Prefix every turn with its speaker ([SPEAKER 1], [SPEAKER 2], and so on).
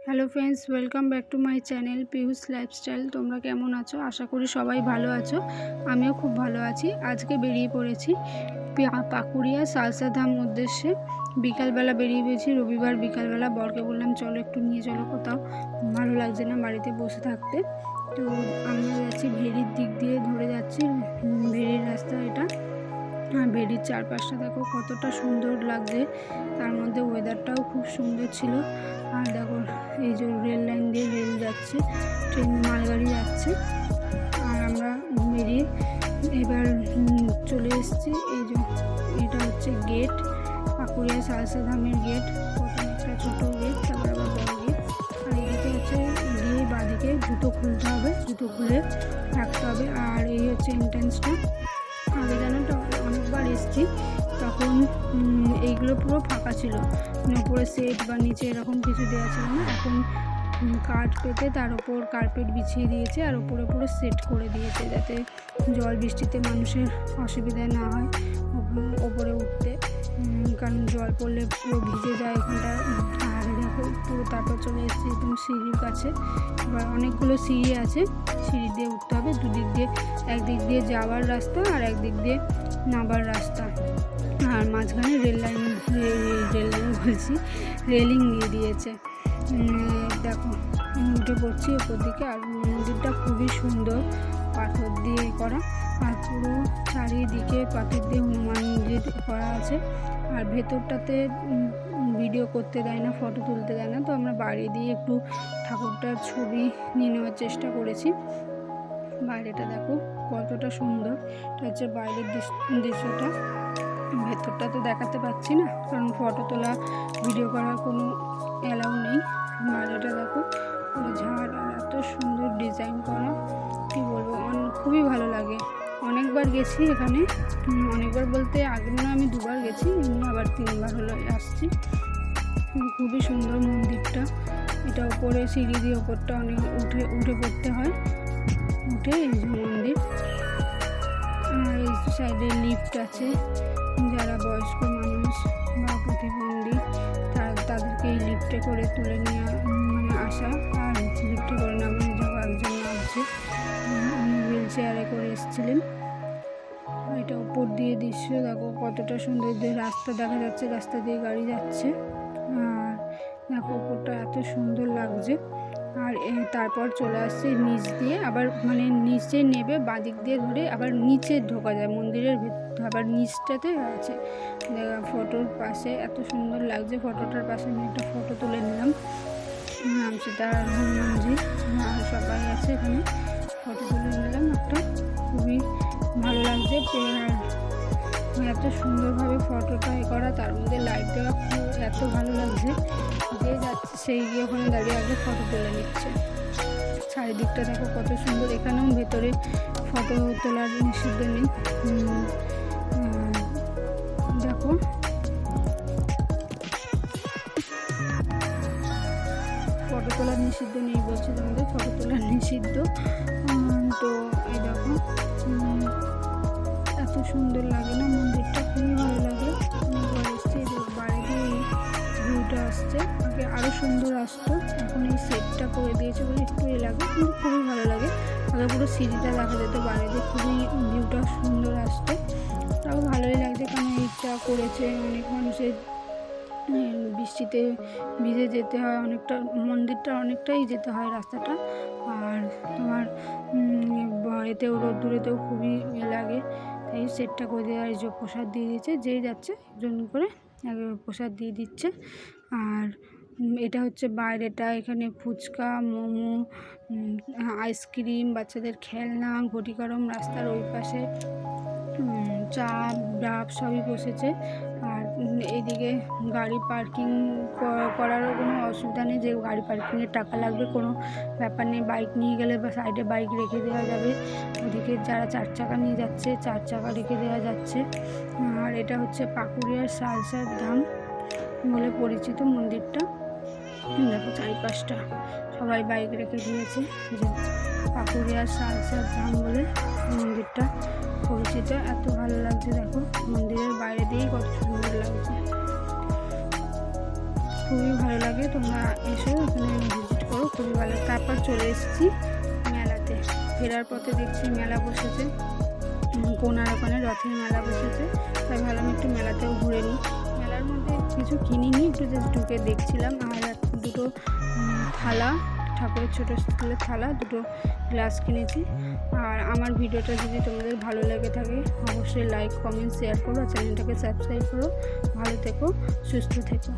[SPEAKER 1] Hello friends, welcome back to my channel পিউস lifestyle. তোমরা কেমন আছো? আশা করি সবাই ভালো আছো। আমিও খুব ভালো আছি। আজকে বেরিয়ে পড়েছি পাকুড়িয়া সালসা ধাম উদ্দেশ্যে। বিকালবেলা বেরিয়ে পড়েছি, রবিবার বিকালবেলা। বরকে বললাম চলো একটু নিয়ে চলো কোথাও, ভালো লাগছে না বাড়িতে বসে থাকতে। তো আমরা যাচ্ছি ভেরির দিক দিয়ে, ধরে যাচ্ছি ভেরির রাস্তা এটা। আর ভেরির চারপাশটা দেখো কতটা সুন্দর লাগছে, তার মধ্যে ওয়েদারটাও খুব সুন্দর ছিল। আর দেখো এই যে রেল লাইন দিয়ে রেল যাচ্ছে, ট্রেন মালগাড়ি যাচ্ছে। আর আমরা বেরিয়ে এবার চলে এসেছি। এই যে এটা হচ্ছে গেট, পাকুড়িয়া সালসা ধামের গেট। প্রথমে একটা ছোটো গেট, তারপর আবার বড় গেট। আর এদিকে হচ্ছে গিয়ে বাঁদিকে জুতো খুলতে হবে, জুতো খুলে রাখতে হবে। আর এই হচ্ছে এন্ট্রান্সটা। আগে জানো তো অনেকবার এসেছি, তখন এইগুলো পুরো ফাঁকা ছিল, উপরে সেট বা নিচে এরকম কিছু দেওয়া ছিল না। এখন কাঠ পেতে তার ওপর কার্পেট বিছিয়ে দিয়েছে, আর ওপরে পুরো সেট করে দিয়েছে, যাতে জল বৃষ্টিতে মানুষের অসুবিধা না হয় ওপরে উঠতে, কারণ জল পড়লে পুরো ভিজে যায় এখানটা। আর দেখো পুরো তারপর চলে এসেছি একদম সিঁড়ির কাছে। এবার অনেকগুলো সিঁড়ি আছে, সিঁড়ি দিয়ে উঠতে হবে। দুদিক দিয়ে, একদিক দিয়ে যাওয়ার রাস্তা আর একদিক দিয়ে নামার রাস্তা। আর মাঝখানে রেল লাইন বলছি, রেলিং দিয়ে দিয়েছে। দেখো উঠে পড়ছি ওপর দিকে। আর মন্দিরটা খুবই সুন্দর, পাথর দিয়ে করা। আর পুরো চারিদিকে পাথর দিয়ে হনুমান মন্দির করা আছে। আর ভেতরটাতে ভিডিও করতে দেয় না, ফটো তুলতে দেয় না। তো আমরা বাইরে দিয়ে একটু ঠাকুরটার ছবি নিয়ে নেওয়ার চেষ্টা করেছি। বাইরেটা দেখো কতটা সুন্দর। এটা হচ্ছে বাইরের দৃশ্যটা। ভেতরটা তো দেখাতে পাচ্ছি না, কারণ ফটো তোলা ভিডিও করার কোনো অ্যালাউ নেই। বাইরেটা দেখো পুরো ঝাড়, আর এত সুন্দর ডিজাইন করা, কী বলবো, খুবই ভালো লাগে। অনেকবার গেছি এখানে, অনেকবার বলতে আগে মনে আমি 2বার গেছি, এমনি আবার 3বার হলো আসছি। খুবই সুন্দর মন্দিরটা। এটা ওপরে সিঁড়ি দিয়ে ওপরটা অনেক উঠে পড়তে হয়, উঠে এই যে মন্দির। আর এই সাইডে লিফট আছে, যারা বয়স্ক মানুষ বা প্রতিবন্ধী তাদেরকে এই লিফটে করে তুলে নিয়ে আসা। আর লিফটে করে নামানো যাওয়া, একজন নামছে, উনি হুইল চেয়ারে করে এসেছিলেন। এটা উপর দিয়ে দৃশ্য দেখো কতটা সুন্দর, রাস্তা দেখা যাচ্ছে, রাস্তা দিয়ে গাড়ি যাচ্ছে। আর দেখো উপরটা এত সুন্দর লাগছে। আর তারপর চলে আসছে নিচ দিয়ে, আবার নিচে নেবে বাঁদিক দিয়ে ধরে আবার নিচে ঢোকা যায় মন্দিরের ভেতর। আবার নিচটাতে আছে ফটোর পাশে, এত সুন্দর লাগছে। ফটোটার পাশে আমি একটা ফটো তুলে নিলাম। সীতা হনুমানজি সবাই আছে এখানে, ফটো তুলে নিলাম একটা। খুবই ভালো লাগছে। এত সুন্দরভাবে ফটোটা করা, তার মধ্যে লাইট দেওয়া, এত ভালো লাগছে। যে যাচ্ছে সেই গিয়ে ওখানে দাঁড়িয়ে আগে ফটো তুলে নিচ্ছে। চারিদিকটা দেখো কত সুন্দর। এখানেও ভেতরে ফটো তোলার নিষিদ্ধ নেই। দেখো ফটো তোলার নিষিদ্ধ নেই বলছি তোমাদের, ফটো তোলার নিষিদ্ধ। তো এই দেখো এত সুন্দর লাগে না মন্দিরটা, খুবই ভালো লাগে। অনেকবার এসছে, বাইরে দিয়ে এই ভিউটা আসছে। আগে আরও সুন্দর আসতো, এখন এই সেটটা করে দিয়েছে বলে একটু লাগে, কিন্তু খুবই ভালো লাগে। আগে পুরো সিঁড়িটা দেখা যেত, বাইরে দিয়ে খুবই ভিউটা সুন্দর আসতো। তাও ভালোই লাগছে, কারণ এইটা করেছে। অনেক মানুষের বৃষ্টিতে ভিজে যেতে হয়, অনেকটা মন্দিরটা অনেকটাই যেতে হয় রাস্তাটা। আর তোমার এতেও রোদ্দুরেতেও খুবই লাগে। এই সেটটা করে দেওয়া, এই যে প্রসাদ দিয়ে দিচ্ছে, যেই যাচ্ছে একজন করে প্রসাদ দিয়ে দিচ্ছে। আর এটা হচ্ছে বাইরেটা, এখানে ফুচকা, মোমো, আইসক্রিম, বাচ্চাদের খেলনা, ঘটি গরম। রাস্তার ওই পাশে চা, ডাব সবই বসেছে। আর এইদিকে গাড়ি পার্কিং করারও কোনো অসুবিধা নেই, যে গাড়ি পার্কিংয়ের টাকা লাগবে কোনো ব্যাপার নেই। বাইক নিয়ে গেলে বা সাইডে বাইক রেখে দেওয়া যাবে। ওদিকে যারা 4 চাকা নিয়ে যাচ্ছে 4 চাকা রেখে দেওয়া যাচ্ছে। আর এটা হচ্ছে পাকুড়িয়ার সালসা ধাম বলে পরিচিত মন্দিরটা। দেখো চারিপাশটা সবাই বাইক রেখে দিয়েছে, যে পাকুড়িয়ার সালসা ধাম বলে মন্দিরটা পরিচিত। এত ভালো লাগছে দেখো, মন্দিরের বাইরে দিয়েই কত সুন্দর লাগছে, খুবই ভালো লাগে। তোমরা এসো এখানে চলে এসেছি মেলাতে। ফেরার পথে দেখছি মেলা বসেছে, কোনার ওখানে রথের মেলা বসেছে, তাই ভাবলাম একটু মেলাতেও ঘুরে নিই। মেলার মধ্যে কিছু কিনিনি, একটু জাস্ট ঢুকে দেখছিলাম। আর দুটো থালা, ঠাকুরের ছোটো স্টিলের থালা, দুটো গ্লাস কিনেছি। আর আমার ভিডিওটা যদি তোমাদের ভালো লেগে থাকে অবশ্যই লাইক, কমেন্ট, শেয়ার করো, চ্যানেলটাকে সাবস্ক্রাইব করো। ভালো থেকো, সুস্থ থেকো।